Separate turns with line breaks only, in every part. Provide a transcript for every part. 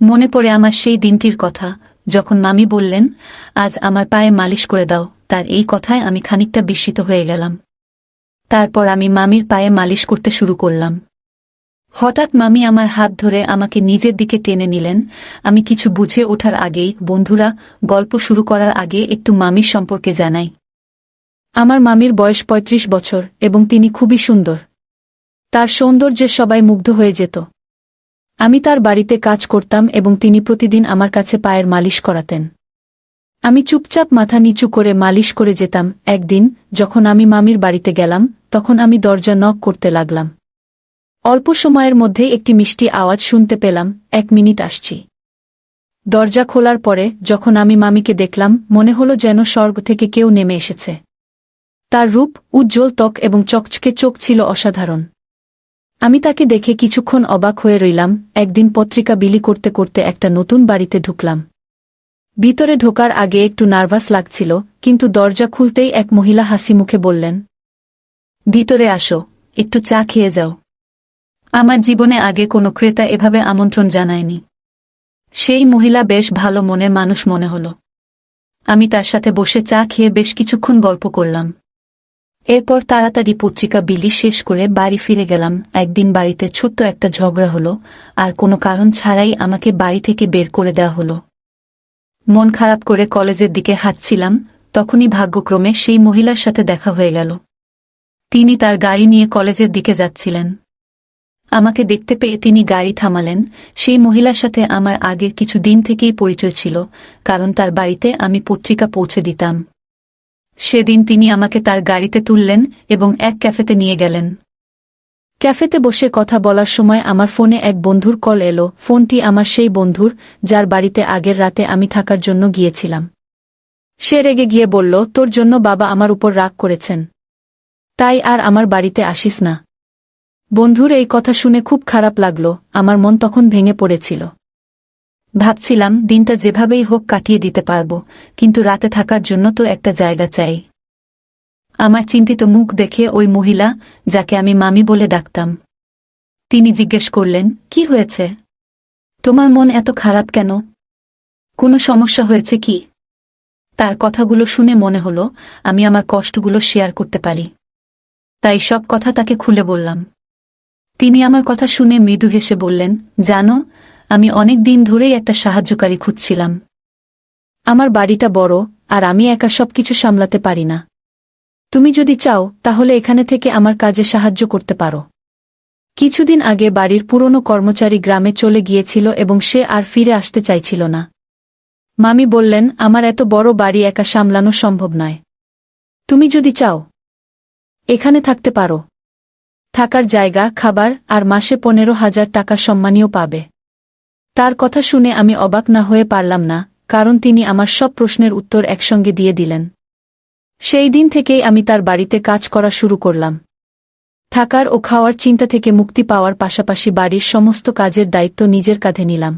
মনে পড়ে আমার সেই দিনটির কথা, যখন মামি বললেন, আজ আমার পায়ে মালিশ করে দাও। তার এই কথায় আমি খানিকটা বিস্মিত হয়ে গেলাম। তারপর আমি মামির পায়ে মালিশ করতে শুরু করলাম। হঠাৎ মামি আমার হাত ধরে আমাকে নিজের দিকে টেনে নিলেন। আমি কিছু বুঝে ওঠার আগেই, বন্ধুরা, গল্প শুরু করার আগে একটু মামির সম্পর্কে জানাই। আমার মামির বয়স ৩৫ বছর এবং তিনি খুবই সুন্দর। তার সৌন্দর্যে সবাই মুগ্ধ হয়ে যেত। আমি তার বাড়িতে কাজ করতাম এবং তিনি প্রতিদিন আমার কাছে পায়ের মালিশ করাতেন। আমি চুপচাপ মাথা নিচু করে মালিশ করে যেতাম। একদিন যখন আমি মামির বাড়িতে গেলাম, তখন আমি দরজা নক করতে লাগলাম। অল্প সময়ের মধ্যেই একটি মিষ্টি আওয়াজ শুনতে পেলাম, ১ মিনিট আসছি। দরজা খোলার পরে যখন আমি মামিকে দেখলাম, মনে হলো যেন স্বর্গ থেকে কেউ নেমে এসেছে। তার রূপ, উজ্জ্বল ত্বক এবং চকচকে চোখ ছিল অসাধারণ। আমি তাকে দেখে কিছুক্ষণ অবাক হয়ে রইলাম। একদিন পত্রিকা বিলি করতে করতে একটা নতুন বাড়িতে ঢুকলাম। ভিতরে ঢোকার আগে একটু নার্ভাস লাগছিল, কিন্তু দরজা খুলতেই এক মহিলা হাসি মুখে বললেন, ভিতরে আসো, একটু চা খেয়ে যাও। আমার জীবনে আগে কোনো ক্রেতা এভাবে আমন্ত্রণ জানায়নি। সেই মহিলা বেশ ভালো মনের মানুষ মনে হলো। আমি তার সাথে বসে চা খেয়ে বেশ কিছুক্ষণ গল্প করলাম। এরপর তাড়াতাড়ি পত্রিকা বিলি শেষ করে বাড়ি ফিরে গেলাম। একদিন বাড়িতে ছোট্ট একটা ঝগড়া হলো, আর কোনো কারণ ছাড়াই আমাকে বাড়ি থেকে বের করে দেওয়া হলো। মন খারাপ করে কলেজের দিকে হাঁটছিলাম, তখনই ভাগ্যক্রমে সেই মহিলার সাথে দেখা হয়ে গেল। তিনি তার গাড়ি নিয়ে কলেজের দিকে যাচ্ছিলেন। আমাকে দেখতে পেয়ে তিনি গাড়ি থামালেন। সেই মহিলার সাথে আমার আগের কিছু দিন থেকেই পরিচয় ছিল, কারণ তার বাড়িতে আমি পত্রিকা পৌঁছে দিতাম। সেদিন তিনি আমাকে তার গাড়িতে তুললেন এবং এক ক্যাফেতে নিয়ে গেলেন। ক্যাফেতে বসে কথা বলার সময় আমার ফোনে এক বন্ধুর কল এলো। ফোনটি আমার সেই বন্ধুর, যার বাড়িতে আগের রাতে আমি থাকার জন্য গিয়েছিলাম। সে রেগে গিয়ে বলল, তোর জন্য বাবা আমার উপর রাগ করেছেন, তাই আর আমার বাড়িতে আসিস না। বন্ধুর এই কথা শুনে খুব খারাপ লাগলো। আমার মন তখন ভেঙে পড়েছিল। ভাবছিলাম দিনটা যেভাবেই হোক কাটিয়ে দিতে পারবো, কিন্তু রাতে থাকার জন্য তো একটা জায়গা চাই। আমার চিন্তিত মুখ দেখে ওই মহিলা, যাকে আমি মামি বলে ডাকতাম, তিনি জিজ্ঞেস করলেন, কি হয়েছে? তোমার মন এত খারাপ কেন? কোনো সমস্যা হয়েছে কি? তার কথাগুলো শুনে মনে হলো আমি আমার কষ্টগুলো শেয়ার করতে পারি। তাই সব কথা তাকে খুলে বললাম। তিনি আমার কথা শুনে মৃদু হেসে বললেন, জানো, আমি অনেক দিন ধরেই একটা সাহায্যকারী খুঁজছিলাম। আমার বাড়িটা বড়, আর আমি একা সবকিছু সামলাতে পারি না। তুমি যদি চাও তাহলে এখানে থেকে আমার কাজে সাহায্য করতে পারো। কিছুদিন আগে বাড়ির পুরনো কর্মচারী গ্রামে চলে গিয়েছিল এবং সে আর ফিরে আসতে চাইছিল না। মামি বললেন, আমার এত বড় বাড়ি একা সামলানো সম্ভব নয়। তুমি যদি চাও এখানে থাকতে পারো। থাকার জায়গা, খাবার আর মাসে ১৫,০০০ টাকা সম্মানীয় পাবে। তার কথা শুনে আমি অবাক না হয়ে পারলাম না, কারণ তিনি আমার সব প্রশ্নের উত্তর একসঙ্গে দিয়ে দিলেন। সেই দিন থেকেই আমি তার বাড়িতে কাজ করা শুরু করলাম। থাকার ও খাওয়ার চিন্তা থেকে মুক্তি পাওয়ার পাশাপাশি বাড়ির সমস্ত কাজের দায়িত্ব নিজের কাঁধে নিলাম।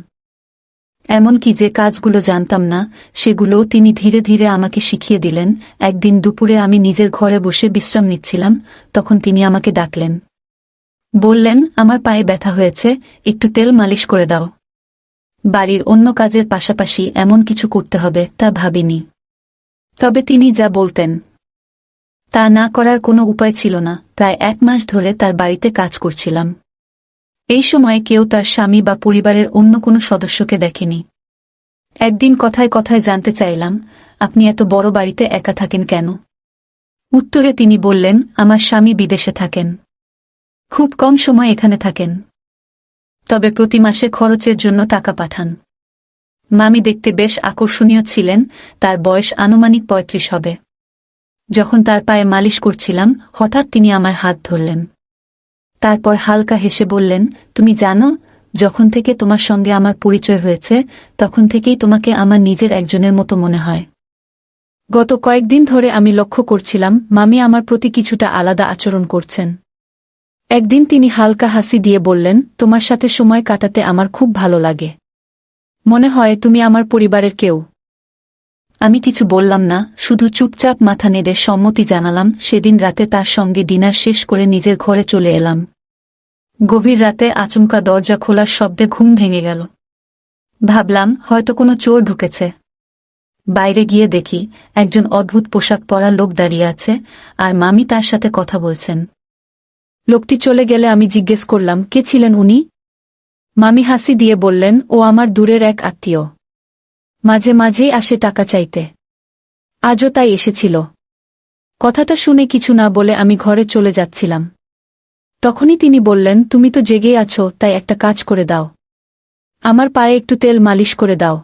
এমনকি যে কাজগুলো জানতাম না, সেগুলোও তিনি ধীরে ধীরে আমাকে শিখিয়ে দিলেন। একদিন দুপুরে আমি নিজের ঘরে বসে বিশ্রাম নিচ্ছিলাম, তখন তিনি আমাকে ডাকলেন। বললেন, আমার পায়ে ব্যথা হয়েছে, একটু তেল মালিশ করে দাও। বাড়ির অন্য কাজের পাশাপাশি এমন কিছু করতে হবে তা ভাবিনি। তবে তিনি যা বলতেন তা না করার কোনো উপায় ছিল না। প্রায় ১ মাস ধরে তার বাড়িতে কাজ করছিলাম। এই সময়ে কেউ তার স্বামী বা পরিবারের অন্য কোনো সদস্যকে দেখেনি। একদিন কথায় কথায় জানতে চাইলাম, আপনি এত বড় বাড়িতে একা থাকেন কেন? উত্তরে তিনি বললেন, আমার স্বামী বিদেশে থাকেন। খুব কম সময় এখানে থাকেন, তবে প্রতি মাসে খরচের জন্য টাকা পাঠান। মামি দেখতে বেশ আকর্ষণীয় ছিলেন, তার বয়স আনুমানিক ৩৫ হবে। যখন তার পায়ে মালিশ করছিলাম, হঠাৎ তিনি আমার হাত ধরলেন। তারপর হালকা হেসে বললেন, তুমি জানো, যখন থেকে তোমার সঙ্গে আমার পরিচয় হয়েছে, তখন থেকেই তোমাকে আমার নিজের একজনের মতো মনে হয়। গত কয়েকদিন ধরে আমি লক্ষ্য করছিলাম মামি আমার প্রতি কিছুটা আলাদা আচরণ করছেন। একদিন তিনি হালকা হাসি দিয়ে বললেন, তোমার সাথে সময় কাটাতে আমার খুব ভালো লাগে। মনে হয় তুমি আমার পরিবারের কেউ। আমি কিছু বললাম না, শুধু চুপচাপ মাথা নেড়ে সম্মতি জানালাম। সেদিন রাতে তার সঙ্গে ডিনার শেষ করে নিজের ঘরে চলে এলাম। গভীর রাতে আচমকা দরজা খোলার শব্দে ঘুম ভেঙে গেল। ভাবলাম হয়তো কোনো চোর ঢুকেছে। বাইরে গিয়ে দেখি একজন অদ্ভুত পোশাক পরা লোক দাঁড়িয়ে আছে, আর মামি তার সাথে কথা বলছেন। লোকটি চলে গেলে আমি জিজ্ঞেস করলাম, কে ছিলেন উনি? মামি হাসি দিয়ে বললেন, ও আমার দূরের এক আত্মীয়। মাঝে মাঝেই আসে টাকা চাইতে। আজও তাই এসেছিল। কথাটা শুনে কিছু না বলে আমি ঘরে চলে যাচ্ছিলাম। তখনই তিনি বললেন, তুমি তো জেগেই আছো, তাই একটা কাজ করে দাও। আমার পায়ে একটু তেল মালিশ করে দাও।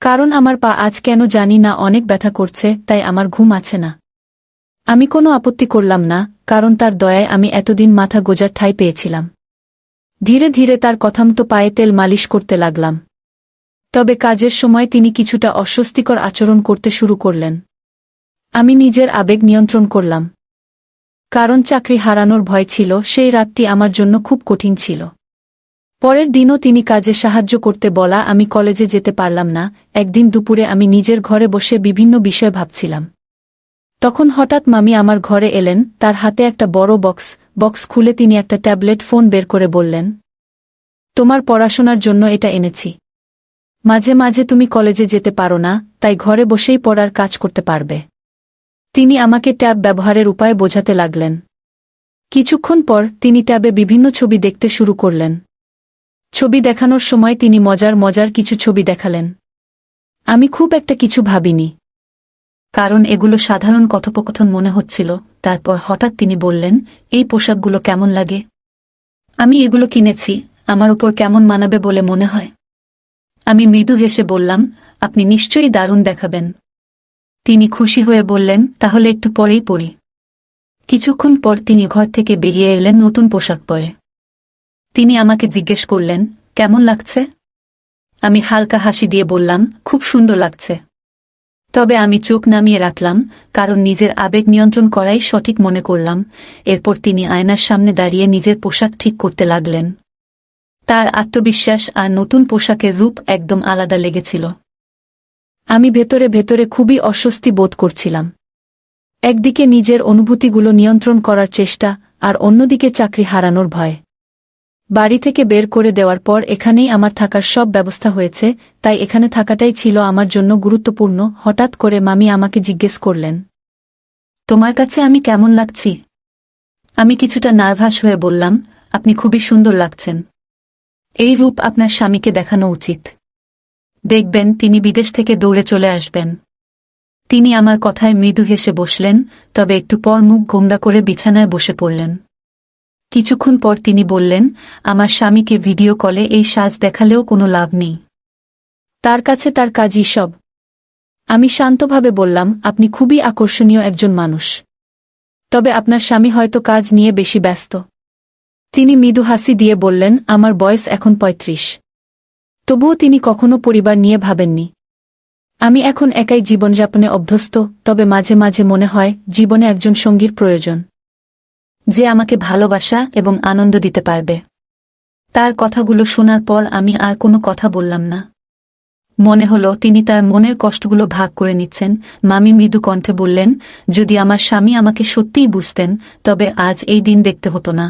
কারণ আমার পা আজ কেন জানি না অনেক ব্যথা করছে, তাই আমার ঘুম আছে না। আমি কোনো আপত্তি করলাম না, কারণ তার দয়ায় আমি এতদিন মাথা গোজার ঠাঁই পেয়েছিলাম। ধীরে ধীরে তার কথামতো পায়ে তেল মালিশ করতে লাগলাম। তবে কাজের সময় তিনি কিছুটা অস্বস্তিকর আচরণ করতে শুরু করলেন। আমি নিজের আবেগ নিয়ন্ত্রণ করলাম। কারণ চাকরি হারানোর ভয় ছিল, সেই রাতটি আমার জন্য খুব কঠিন ছিল। পরের দিনও তিনি কাজে সাহায্য করতে বলা আমি কলেজে যেতে পারলাম না। একদিন দুপুরে আমি নিজের ঘরে বসে বিভিন্ন বিষয় ভাবছিলাম। তখন হঠাৎ মামি আমার ঘরে এলেন, তার হাতে একটা বড় বক্স খুলে তিনি একটা ট্যাবলেট ফোন বের করে বললেন, তোমার পড়াশোনার জন্য এটা এনেছি। মাঝে মাঝে তুমি কলেজে যেতে পারো না, তাই ঘরে বসেই পড়ার কাজ করতে পারবে। তিনি আমাকে ট্যাব ব্যবহারের উপায় বোঝাতে লাগলেন। কিছুক্ষণ পর তিনি ট্যাবে বিভিন্ন ছবি দেখতে শুরু করলেন। ছবি দেখানোর সময় তিনি মজার কিছু ছবি দেখালেন। আমি খুব একটা কিছু ভাবিনি, কারণ এগুলো সাধারণ কথোপকথন মনে হচ্ছিল। তারপর হঠাৎ তিনি বললেন, এই পোশাকগুলো কেমন লাগে? আমি এগুলো কিনেছি, আমার উপর কেমন মানাবে বলে মনে হয়? আমি মৃদু হেসে বললাম, আপনি নিশ্চয়ই দারুণ দেখাবেন। তিনি খুশি হয়ে বললেন, তাহলে একটু পরেই পরি। কিছুক্ষণ পর তিনি ঘর থেকে বেরিয়ে এলেন নতুন পোশাক পরে। তিনি আমাকে জিজ্ঞেস করলেন, কেমন লাগছে? আমি হালকা হাসি দিয়ে বললাম, খুব সুন্দর লাগছে। তবে আমি চোখ নামিয়ে রাখলাম, কারণ নিজের আবেগ নিয়ন্ত্রণ করাই সঠিক মনে করলাম। এরপর তিনি আয়নার সামনে দাঁড়িয়ে নিজের পোশাক ঠিক করতে লাগলেন। তার আত্মবিশ্বাস আর নতুন পোশাকের রূপ একদম আলাদা লেগেছিল। আমি ভেতরে ভেতরে খুবই অস্বস্তি বোধ করছিলাম। একদিকে নিজের অনুভূতিগুলো নিয়ন্ত্রণ করার চেষ্টা, আর অন্যদিকে চাকরি হারানোর ভয়। বাড়ি থেকে বের করে দেওয়ার পর এখানেই আমার থাকার সব ব্যবস্থা হয়েছে, তাই এখানে থাকাটাই ছিল আমার জন্য গুরুত্বপূর্ণ। হঠাৎ করে মামি আমাকে জিজ্ঞেস করলেন, তোমার কাছে আমি কেমন লাগছি? আমি কিছুটা নার্ভাস হয়ে বললাম, আপনি খুবই সুন্দর লাগছেন। এই রূপ আপনার স্বামীকে দেখানো উচিত। দেখবেন তিনি বিদেশ থেকে দৌড়ে চলে আসবেন। তিনি আমার কথায় মৃদু হেসে বসলেন, তবে একটু পর মুখ গোমড়া করে বিছানায় বসে পড়লেন। কিছুক্ষণ পর তিনি বললেন, আমার স্বামীকে ভিডিও কলে এই সাজ দেখালেও কোনো লাভ নেই। তার কাছে তার কাজই সব। আমি শান্তভাবে বললাম, আপনি খুবই আকর্ষণীয় একজন মানুষ। তবে আপনার স্বামী হয়তো কাজ নিয়ে বেশি ব্যস্ত। তিনি মৃদু হাসি দিয়ে বললেন, আমার বয়স এখন ৩৫। তবুও তিনি কখনো পরিবার নিয়ে ভাবেননি। আমি এখন একাই জীবনযাপনে অভ্যস্ত, তবে মাঝে মাঝে মনে হয় জীবনে একজন সঙ্গীর প্রয়োজন, যে আমাকে ভালোবাসা এবং আনন্দ দিতে পারবে। তার কথাগুলো শোনার পর আমি আর কোনো কথা বললাম না। মনে হলো তিনি তার মনের কষ্টগুলো ভাগ করে নিচ্ছেন। মামি মৃদু কণ্ঠে বললেন, যদি আমার স্বামী আমাকে সত্যিই বুঝতেন, তবে আজ এই দিন দেখতে হতো না।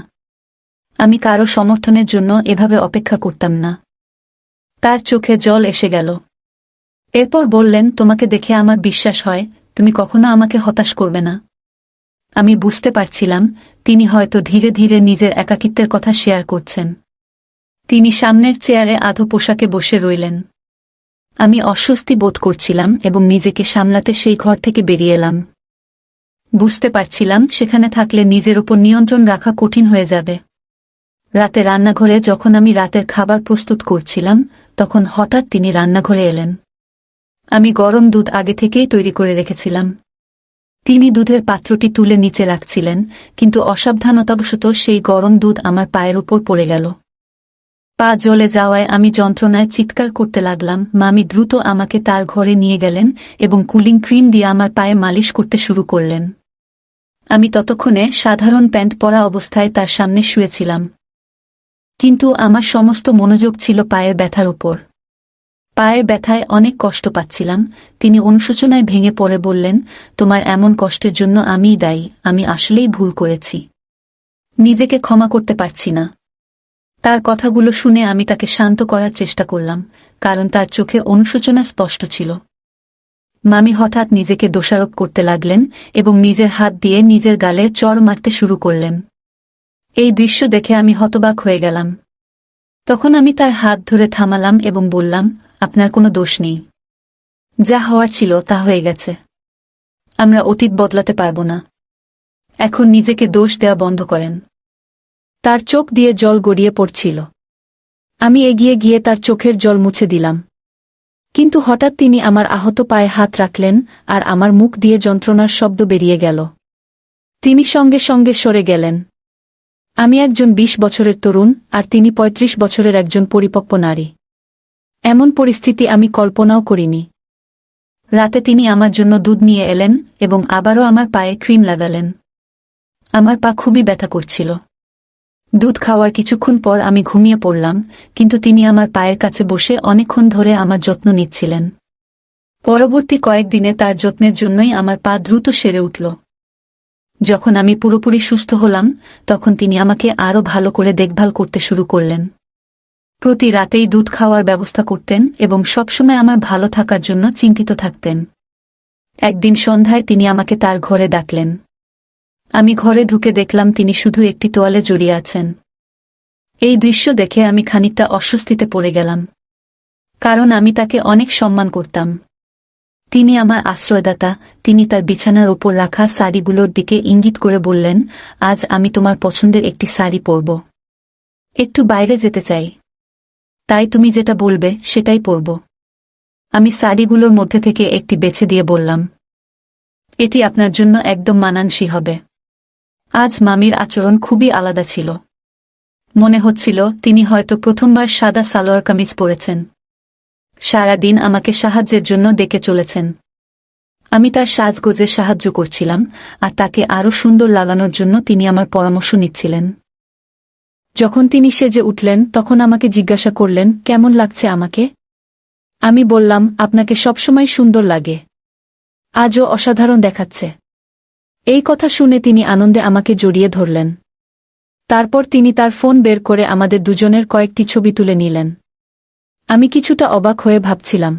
আমি কারো সমর্থনের জন্য এভাবে অপেক্ষা করতাম না। তার চোখে জল এসে গেল। এরপর বললেন, তোমাকে দেখে আমার বিশ্বাস হয় তুমি কখনো আমাকে হতাশ করবে না। আমি বুঝতে পারছিলাম তিনি হয়তো ধীরে ধীরে নিজের একাকিত্বের কথা শেয়ার করছেন। তিনি সামনের চেয়ারে আধো পোশাকে বসে রইলেন। আমি অস্বস্তি বোধ করছিলাম এবং নিজেকে সামলাতে সেই ঘর থেকে বেরিয়ে এলাম। বুঝতে পারছিলাম সেখানে থাকলে নিজের উপর নিয়ন্ত্রণ রাখা কঠিন হয়ে যাবে। রাতে রান্নাঘরে যখন আমি রাতের খাবার প্রস্তুত করছিলাম, তখন হঠাৎ তিনি রান্নাঘরে এলেন। আমি গরম দুধ আগে থেকেই তৈরি করে রেখেছিলাম। তিনি দুধের পাত্রটি তুলে নিচে রাখছিলেন, কিন্তু অসাবধানতাবশত সেই গরম দুধ আমার পায়ের উপর পড়ে গেল। পা জ্বলে যাওয়ায় আমি যন্ত্রণায় চিৎকার করতে লাগলাম। মামি দ্রুত আমাকে তার ঘরে নিয়ে গেলেন এবং কুলিং ক্রিম দিয়ে আমার পায়ে মালিশ করতে শুরু করলেন। আমি ততক্ষণে সাধারণ প্যান্ট পরা অবস্থায় তার সামনে শুয়েছিলাম, কিন্তু আমার সমস্ত মনোযোগ ছিল পায়ের ব্যথার উপর। পায়ের ব্যথায় অনেক কষ্ট পাচ্ছিলাম। তিনি অনুশোচনায় ভেঙে পড়ে বললেন, তোমার এমন কষ্টের জন্য আমিই দায়ী। আমি আসলেই ভুল করেছি। নিজেকে ক্ষমা করতে পারছি না। তার কথাগুলো শুনে আমি তাকে শান্ত করার চেষ্টা করলাম, কারণ তার চোখে অনুশোচনা স্পষ্ট ছিল। মামি হঠাৎ নিজেকে দোষারোপ করতে লাগলেন এবং নিজের হাত দিয়ে নিজের গালে চড় মারতে শুরু করলেন। এই দৃশ্য দেখে আমি হতবাক হয়ে গেলাম। তখন আমি তার হাত ধরে থামালাম এবং বললাম, আপনার কোনো দোষ নেই। যা হওয়ার ছিল তা হয়ে গেছে। আমরা অতীত বদলাতে পারব না। এখন নিজেকে দোষ দেওয়া বন্ধ করেন। তার চোখ দিয়ে জল গড়িয়ে পড়ছিল। আমি এগিয়ে গিয়ে তার চোখের জল মুছে দিলাম। কিন্তু হঠাৎ তিনি আমার আহত পায়ে হাত রাখলেন আর আমার মুখ দিয়ে যন্ত্রণার শব্দ বেরিয়ে গেল। তিনি সঙ্গে সঙ্গে সরে গেলেন। আমি একজন ২০ বছরের তরুণ আর তিনি ৩৫ বছরের একজন পরিপক্ব নারী। এমন পরিস্থিতি আমি কল্পনাও করিনি। রাতে তিনি আমার জন্য দুধ নিয়ে এলেন এবং আবারও আমার পায়ে ক্রিম লাগালেন। আমার পা খুবই ব্যথা করছিল। দুধ খাওয়ার কিছুক্ষণ পর আমি ঘুমিয়ে পড়লাম, কিন্তু তিনি আমার পায়ের কাছে বসে অনেকক্ষণ ধরে আমার যত্ন নিচ্ছিলেন। পরবর্তী কয়েকদিনে তার যত্নের জন্যই আমার পা দ্রুত সেরে উঠল। যখন আমি পুরোপুরি সুস্থ হলাম, তখন তিনি আমাকে আরও ভালো করে দেখভাল করতে শুরু করলেন। প্রতি রাতেই দুধ খাওয়ার ব্যবস্থা করতেন এবং সবসময় আমার ভালো থাকার জন্য চিন্তিত থাকতেন। একদিন সন্ধ্যায় তিনি আমাকে তার ঘরে ডাকলেন। আমি ঘরে ঢুকে দেখলাম তিনি শুধু একটি তোয়ালে জড়িয়ে আছেন। এই দৃশ্য দেখে আমি খানিকটা অস্বস্তিতে পড়ে গেলাম, কারণ আমি তাকে অনেক সম্মান করতাম। তিনি আমার আশ্রয়দাতা। তিনি তার বিছানার ওপর রাখা শাড়িগুলোর দিকে ইঙ্গিত করে বললেন, আজ আমি তোমার পছন্দের একটি শাড়ি পরব। একটু বাইরে যেতে চাই, তাই তুমি যেটা বলবে সেটাই পরব। আমি শাড়িগুলোর মধ্যে থেকে একটি বেছে দিয়ে বললাম, এটি আপনার জন্য একদম মানানসই হবে। আজ মামির আচরণ খুবই আলাদা ছিল। মনে হচ্ছিল তিনি হয়তো প্রথমবার সাদা সালোয়ার কামিজ পরেছেন। সারাদিন আমাকে সাহায্যের জন্য ডেকে চলেছেন। আমি তার সাজগোজে সাহায্য করছিলাম আর তাকে আরও সুন্দর লাগানোর জন্য তিনি আমার পরামর্শ নিচ্ছিলেন। যখন তিনি সেজে উঠলেন, তখন আমাকে জিজ্ঞাসা করলেন, কেমন লাগছে আমাকে? আমি বললাম, আপনাকে সবসময় সুন্দর লাগে। আজও অসাধারণ দেখাচ্ছে। এই কথা শুনে তিনি আনন্দে আমাকে জড়িয়ে ধরলেন। তারপর তিনি তার ফোন বের করে আমাদের দুজনের কয়েকটি ছবি তুলে নিলেন। আমি কিছুটা অবাক হয়ে ভাবছিলাম,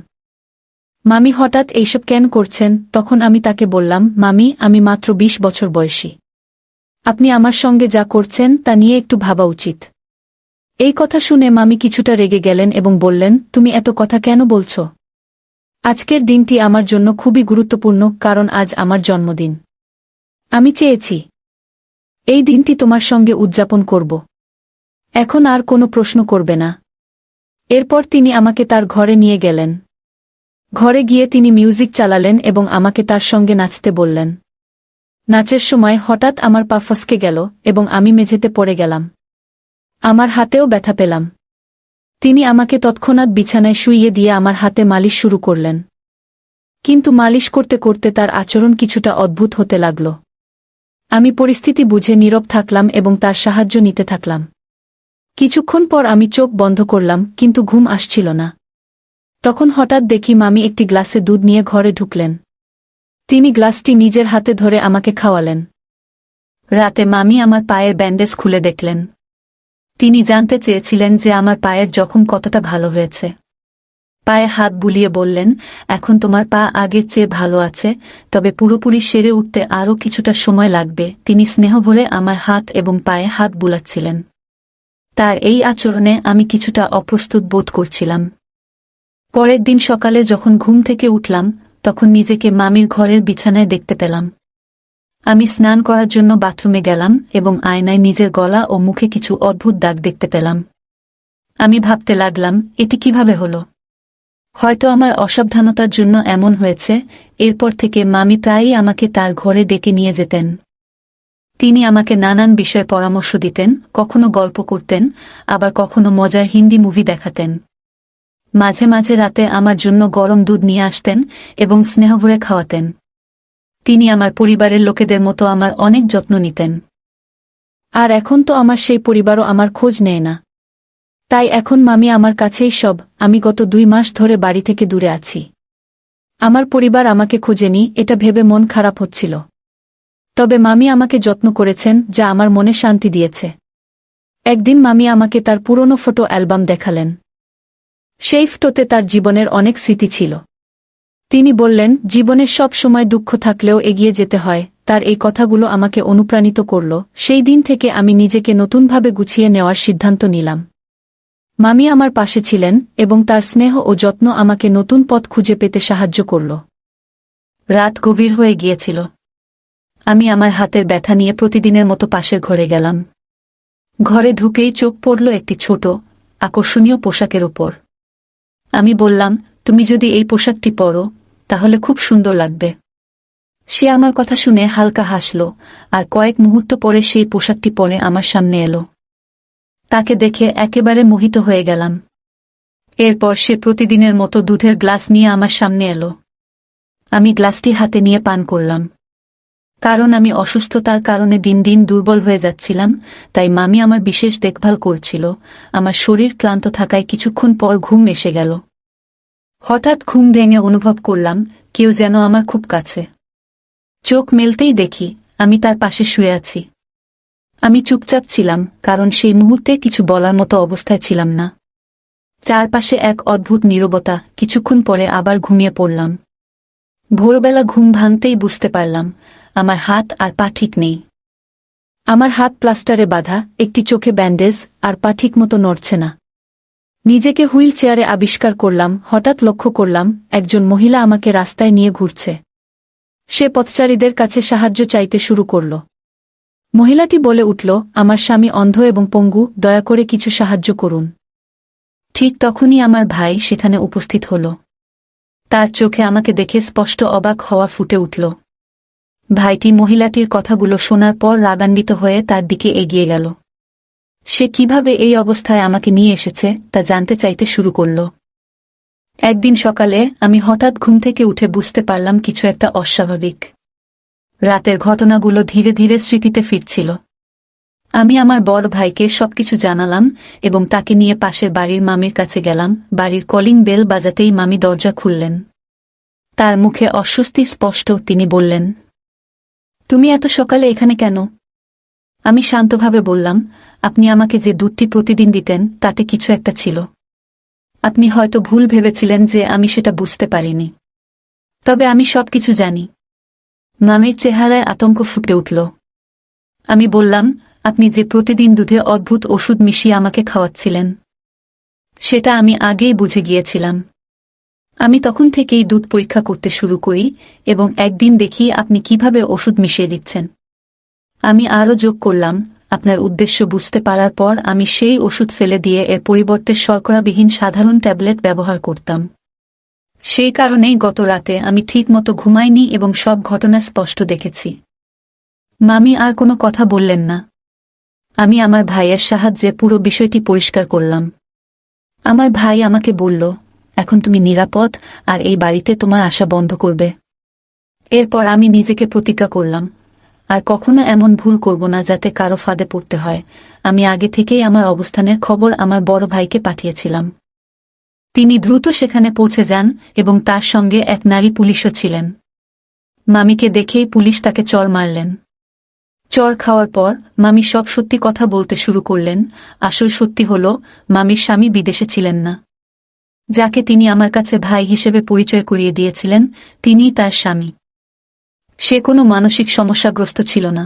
মামি হঠাৎ এইসব কেন করছেন? তখন আমি তাকে বললাম, মামি, আমি মাত্র ২০ বছর বয়সী। আপনি আমার সঙ্গে যা করছেন তা নিয়ে একটু ভাবা উচিত। এই কথা শুনে মামি কিছুটা রেগে গেলেন এবং বললেন, তুমি এত কথা কেন বলছ? আজকের দিনটি আমার জন্য খুবই গুরুত্বপূর্ণ, কারণ আজ আমার জন্মদিন। আমি চেয়েছি এই দিনটি তোমার সঙ্গে উদযাপন করব। এখন আর কোনো প্রশ্ন করবে না। এরপর তিনি আমাকে তার ঘরে নিয়ে গেলেন। ঘরে গিয়ে তিনি মিউজিক চালালেন এবং আমাকে তার সঙ্গে নাচতে বললেন। নাচের সময় হঠাৎ আমার পা ফসকে গেল এবং আমি মেঝেতে পড়ে গেলাম। আমার হাতেও ব্যথা পেলাম। তিনি আমাকে তৎক্ষণাৎ বিছানায় শুইয়ে দিয়ে আমার হাতে মালিশ শুরু করলেন। কিন্তু মালিশ করতে করতে তার আচরণ কিছুটা অদ্ভুত হতে লাগল। আমি পরিস্থিতি বুঝে নীরব থাকলাম এবং তার সাহায্য নিতে থাকলাম। কিছুক্ষণ পর আমি চোখ বন্ধ করলাম, কিন্তু ঘুম আসছিল না। তখন হঠাৎ দেখি মামি একটি গ্লাসে দুধ নিয়ে ঘরে ঢুকলেন। তিনি গ্লাসটি নিজের হাতে ধরে আমাকে খাওয়ালেন। রাতে মামি আমার পায়ের ব্যান্ডেজ খুলে দেখলেন। তিনি জানতে চেয়েছিলেন যে আমার পায়ের জখম কতটা ভালো হয়েছে। পায়ে হাত বুলিয়ে বললেন, এখন তোমার পা আগের চেয়ে ভালো আছে, তবে পুরোপুরি সেরে উঠতে আরও কিছুটা সময় লাগবে। তিনি স্নেহভরে আমার হাত এবং পায়ে হাত বুলাচ্ছিলেন। তার এই আচরণে আমি কিছুটা অপ্রস্তুত বোধ করছিলাম। পরের দিন সকালে যখন ঘুম থেকে উঠলাম, তখন নিজেকে মামির ঘরের বিছানায় দেখতে পেলাম। আমি স্নান করার জন্য বাথরুমে গেলাম এবং আয়নায় নিজের গলা ও মুখে কিছু অদ্ভুত দাগ দেখতে পেলাম। আমি ভাবতে লাগলাম, এটি কিভাবে হলো? হয়তো আমার অসাবধানতার জন্য এমন হয়েছে। এরপর থেকে মামি প্রায়ই আমাকে তার ঘরে ডেকে নিয়ে যেতেন। তিনি আমাকে নানান বিষয়ে পরামর্শ দিতেন, কখনো গল্প করতেন, আবার কখনো মজার হিন্দি মুভি দেখাতেন। মাঝে মাঝে রাতে আমার জন্য গরম দুধ নিয়ে আসতেন এবং স্নেহভরে খাওয়াতেন। তিনি আমার পরিবারের লোকেদের মতো আমার অনেক যত্ন নিতেন। আর এখন তো আমার সেই পরিবারও আমার খোঁজ নেয় না। তাই এখন মামি আমার কাছেই সব। আমি গত ২ মাস ধরে বাড়ি থেকে দূরে আছি। আমার পরিবার আমাকে খোঁজেনি, এটা ভেবে মন খারাপ হচ্ছিল। তবে মামি আমাকে যত্ন করেছেন, যা আমার মনে শান্তি দিয়েছে। একদিন মামি আমাকে তার পুরনো ফটো অ্যালবাম দেখালেন। সেই ফটোতে তার জীবনের অনেক স্মৃতি ছিল। তিনি বললেন, জীবনের সব সময় দুঃখ থাকলেও এগিয়ে যেতে হয়। তার এই কথাগুলো আমাকে অনুপ্রাণিত করল। সেই দিন থেকে আমি নিজেকে নতুনভাবে গুছিয়ে নেওয়ার সিদ্ধান্ত নিলাম। মামি আমার পাশে ছিলেন এবং তার স্নেহ ও যত্ন আমাকে নতুন পথ খুঁজে পেতে সাহায্য করল। রাত গভীর হয়ে গিয়েছিল। আমি আমার হাতের ব্যথা নিয়ে প্রতিদিনের মতো পাশের ঘরে গেলাম। ঘরে ঢুকেই চোখ পড়ল একটি ছোট, আকর্ষণীয় পোশাকের ওপর। আমি বললাম, তুমি যদি এই পোশাকটি পরো তাহলে খুব সুন্দর লাগবে। সে আমার কথা শুনে হালকা হাসল, আর কয়েক মুহূর্ত পরে সেই পোশাকটি পরে আমার সামনে এলো। তাকে দেখে একেবারে মোহিত হয়ে গেলাম। এরপর সে প্রতিদিনের মতো দুধের গ্লাস নিয়ে আমার সামনে এলো। আমি গ্লাসটি হাতে নিয়ে পান করলাম। কারণ আমি অসুস্থতার কারণে দিন দিন দুর্বল হয়ে যাচ্ছিলাম, তাই মামি আমার বিশেষ দেখভাল করছিল। আমার শরীর ক্লান্ত থাকায় কিছুক্ষণ পর ঘুম এসে গেল। হঠাৎ ঘুম ভেঙে অনুভব করলাম কেউ যেন আমার খুব কাছে। চোখ মেলতেই দেখি আমি তার পাশে শুয়ে আছি। আমি চুপচাপ ছিলাম, কারণ সেই মুহূর্তে কিছু বলার মতো অবস্থায় ছিলাম না। চারপাশে এক অদ্ভুত নীরবতা। কিছুক্ষণ পরে আবার ঘুমিয়ে পড়লাম। ভোরবেলা ঘুম ভাঙতেই বুঝতে পারলাম আমার হাত আর পা ঠিক নেই। আমার হাত প্লাস্টারে বাঁধা, একটি চোখে ব্যান্ডেজ, আর পা ঠিক মতো নড়ছে না। নিজেকে হুইল চেয়ারে আবিষ্কার করলাম। হঠাৎ লক্ষ্য করলাম একজন মহিলা আমাকে রাস্তায় নিয়ে ঘুরছে। সে পথচারীদের কাছে সাহায্য চাইতে শুরু করল। মহিলাটি বলে উঠল, আমার স্বামী অন্ধ এবং পঙ্গু, দয়া করে কিছু সাহায্য করুন। ঠিক তখনই আমার ভাই সেখানে উপস্থিত হল। তার চোখে আমাকে দেখে স্পষ্ট অবাক হওয়া ফুটে উঠল। ভাইটি মহিলাটির কথাগুলো শোনার পর রাগান্বিত হয়ে তার দিকে এগিয়ে গেল। সে কিভাবে এই অবস্থায় আমাকে নিয়ে এসেছে তা জানতে চাইতে শুরু করল। একদিন সকালে আমি হঠাৎ ঘুম থেকে উঠে বুঝতে পারলাম কিছু একটা অস্বাভাবিক। রাতের ঘটনাগুলো ধীরে ধীরে স্মৃতিতে ফিরছিল। আমি আমার বড় ভাইকে সবকিছু জানালাম এবং তাকে নিয়ে পাশের বাড়ির মামির কাছে গেলাম। বাড়ির কলিং বেল বাজাতেই মামি দরজা খুললেন। তার মুখে অস্বস্তি স্পষ্ট। তিনি বললেন, তুমি এত সকালে এখানে কেন? আমি শান্তভাবে বললাম, আপনি আমাকে যে দুধটি প্রতিদিন দিতেন তাতে কিছু একটা ছিল। আপনি হয়তো ভুল ভেবেছিলেন যে আমি সেটা বুঝতে পারিনি। তবে আমি সবকিছু জানি। মামির চেহারায় আতঙ্ক ফুটে উঠল। আমি বললাম, আপনি যে প্রতিদিন দুধে অদ্ভুত ওষুধ মিশিয়ে আমাকে খাওয়াচ্ছিলেন সেটা আমি আগেই বুঝে গিয়েছিলাম। আমি তখন থেকেই দুধ পরীক্ষা করতে শুরু করি এবং একদিন দেখি আপনি কিভাবে ওষুধ মিশিয়ে দিচ্ছেন। আমি আরও যোগ করলাম, আপনার উদ্দেশ্য বুঝতে পারার পর আমি সেই ওষুধ ফেলে দিয়ে এর পরিবর্তে শর্করাবিহীন সাধারণ ট্যাবলেট ব্যবহার করতাম। সেই কারণেই গত রাতে আমি ঠিকমতো ঘুমাইনি এবং সব ঘটনা স্পষ্ট দেখেছি। মামি আর কোনো কথা বললেন না। আমি আমার ভাইয়ের সাহায্যে পুরো বিষয়টি পরিষ্কার করলাম। আমার ভাই আমাকে বলল, এখন তুমি নিরাপদ আর এই বাড়িতে তোমার আসা বন্ধ করবে। এরপর আমি নিজেকে প্রতিজ্ঞা করলাম, আর কখনো এমন ভুল করব না যাতে কারো ফাঁদে পড়তে হয়। আমি আগে থেকেই আমার অবস্থানের খবর আমার বড় ভাইকে পাঠিয়েছিলাম। তিনি দ্রুত সেখানে পৌঁছে যান এবং তার সঙ্গে এক নারী পুলিশও ছিলেন। মামিকে দেখেই পুলিশ তাকে চড় মারলেন। চড় খাওয়ার পর মামি সব সত্যি কথা বলতে শুরু করলেন। আসল সত্যি হল, মামির স্বামী বিদেশে ছিলেন না। যাকে তিনি আমার কাছে ভাই হিসেবে পরিচয় করিয়ে দিয়েছিলেন তিনিই তার স্বামী। সে কোনো মানসিক সমস্যাগ্রস্ত ছিল না,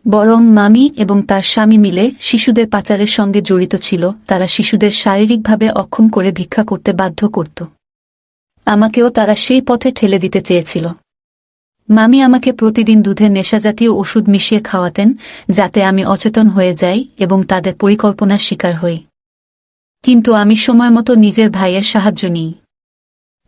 বরং মামি এবং তার স্বামী মিলে শিশুদের পাচারের সঙ্গে জড়িত ছিল। তারা শিশুদের শারীরিকভাবে অক্ষম করে ভিক্ষা করতে বাধ্য করত। আমাকেও তারা সেই পথে ঠেলে দিতে চেয়েছিল। মামি আমাকে প্রতিদিন দুধে নেশাজাতীয় ওষুধ মিশিয়ে খাওয়াতেন যাতে আমি অচেতন হয়ে যাই এবং তাদের পরিকল্পনার শিকার হই। কিন্তু আমি সময়মতো নিজের ভাইয়ের সাহায্য নিই।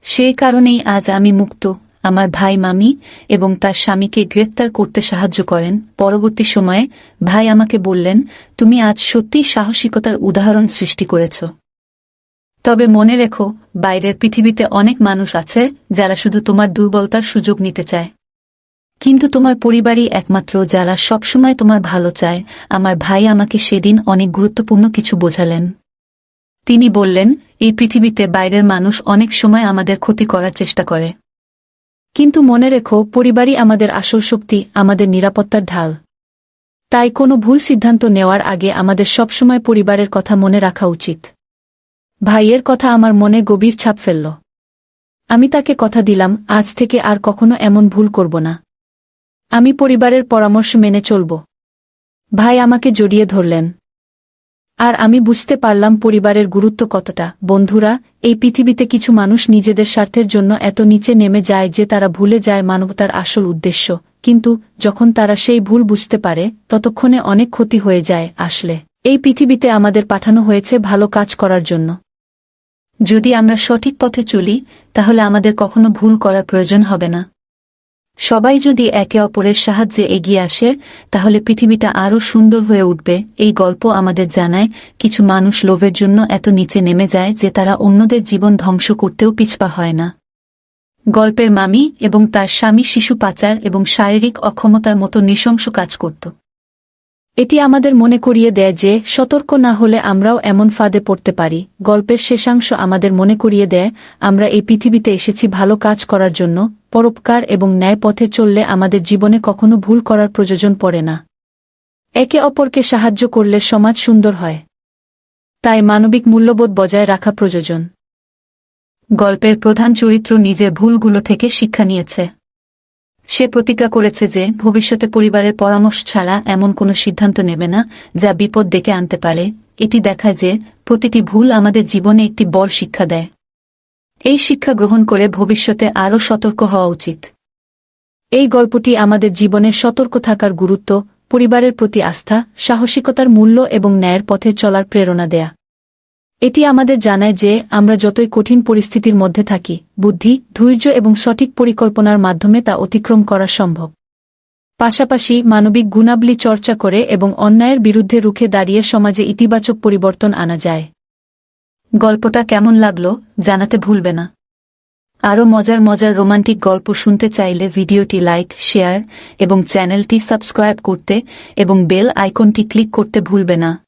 সেই কারণেই আজ আমি মুক্ত। আমার ভাই মামি এবং তার স্বামীকে গ্রেফতার করতে সাহায্য করেন। পরবর্তী সময়ে ভাই আমাকে বললেন, তুমি আজ সত্যিই সাহসিকতার উদাহরণ সৃষ্টি করেছ। তবে মনে রেখো, বাইরের পৃথিবীতে অনেক মানুষ আছে যারা শুধু তোমার দুর্বলতার সুযোগ নিতে চায়। কিন্তু তোমার পরিবারই একমাত্র যারা সবসময় তোমার ভালো চায়। আমার ভাই আমাকে সেদিন অনেক গুরুত্বপূর্ণ কিছু বোঝালেন। তিনি বললেন, এই পৃথিবীতে বাইরের মানুষ অনেক সময় আমাদের ক্ষতি করার চেষ্টা করে, কিন্তু মনে রেখো, পরিবারই আমাদের আসল শক্তি, আমাদের নিরাপত্তার ঢাল। তাই কোনো ভুল সিদ্ধান্ত নেওয়ার আগে আমাদের সবসময় পরিবারের কথা মনে রাখা উচিত। ভাইয়ের কথা আমার মনে গভীর ছাপ ফেলল। আমি তাকে কথা দিলাম, আজ থেকে আর কখনো এমন ভুল করব না। আমি পরিবারের পরামর্শ মেনে চলব। ভাই আমাকে জড়িয়ে ধরলেন। আর আমি বুঝতে পারলাম পরিবারের গুরুত্ব কতটা। বন্ধুরা, এই পৃথিবীতে কিছু মানুষ নিজেদের স্বার্থের জন্য এত নিচে নেমে যায় যে তারা ভুলে যায় মানবতার আসল উদ্দেশ্য। কিন্তু যখন তারা সেই ভুল বুঝতে পারে, ততক্ষণে অনেক ক্ষতি হয়ে যায়। আসলে এই পৃথিবীতে আমাদের পাঠানো হয়েছে ভালো কাজ করার জন্য। যদি আমরা সঠিক পথে চলি, তাহলে আমাদের কখনো ভুল করার প্রয়োজন হবে না। সবাই যদি একে অপরের সাহায্যে এগিয়ে আসে, তাহলে পৃথিবীটা আরও সুন্দর হয়ে উঠবে। এই গল্প আমাদের জানায়, কিছু মানুষ লোভের জন্য এত নিচে নেমে যায় যে তারা অন্যদের জীবন ধ্বংস করতেও পিছপা হয় না। গল্পের মামি এবং তার স্বামী শিশু পাচার এবং শারীরিক অক্ষমতার মতো নৃশংস কাজ করত। এটি আমাদের মনে করিয়ে দেয় যে সতর্ক না হলে আমরাও এমন ফাঁদে পড়তে পারি। গল্পের শেষাংশ আমাদের মনে করিয়ে দেয়, আমরা এই পৃথিবীতে এসেছি ভালো কাজ করার জন্য। পরোপকার এবং ন্যায় পথে চললে আমাদের জীবনে কখনো ভুল করার প্রয়োজন পড়ে না। একে অপরকে সাহায্য করলে সমাজ সুন্দর হয়। তাই মানবিক মূল্যবোধ বজায় রাখা প্রয়োজন। গল্পের প্রধান চরিত্র নিজের ভুলগুলো থেকে শিক্ষা নিয়েছে। সে প্রতিজ্ঞা করেছে যে ভবিষ্যতে পরিবারের পরামর্শ ছাড়া এমন কোনো সিদ্ধান্ত নেবে না যা বিপদ ডেকে আনতে পারে। এটি দেখায় যে প্রতিটি ভুল আমাদের জীবনে একটি বড় শিক্ষা দেয়। এই শিক্ষা গ্রহণ করে ভবিষ্যতে আরও সতর্ক হওয়া উচিত। এই গল্পটি আমাদের জীবনের সতর্ক থাকার গুরুত্ব, পরিবারের প্রতি আস্থা, সাহসিকতার মূল্য এবং ন্যায়ের পথে চলার প্রেরণা দেয়া। এটি আমাদের জানায় যে আমরা যতই কঠিন পরিস্থিতির মধ্যে থাকি, বুদ্ধি, ধৈর্য এবং সঠিক পরিকল্পনার মাধ্যমে তা অতিক্রম করা সম্ভব। পাশাপাশি মানবিক গুণাবলী চর্চা করে এবং অন্যায়ের বিরুদ্ধে রুখে দাঁড়িয়ে সমাজে ইতিবাচক পরিবর্তন আনা যায়। গল্পটা কেমন লাগলো জানাতে ভুলবে না। আরও মজার মজার রোমান্টিক গল্প শুনতে চাইলে ভিডিওটি লাইক, শেয়ার এবং চ্যানেলটি সাবস্ক্রাইব করতে এবং বেল আইকনটি ক্লিক করতে ভুলবে না।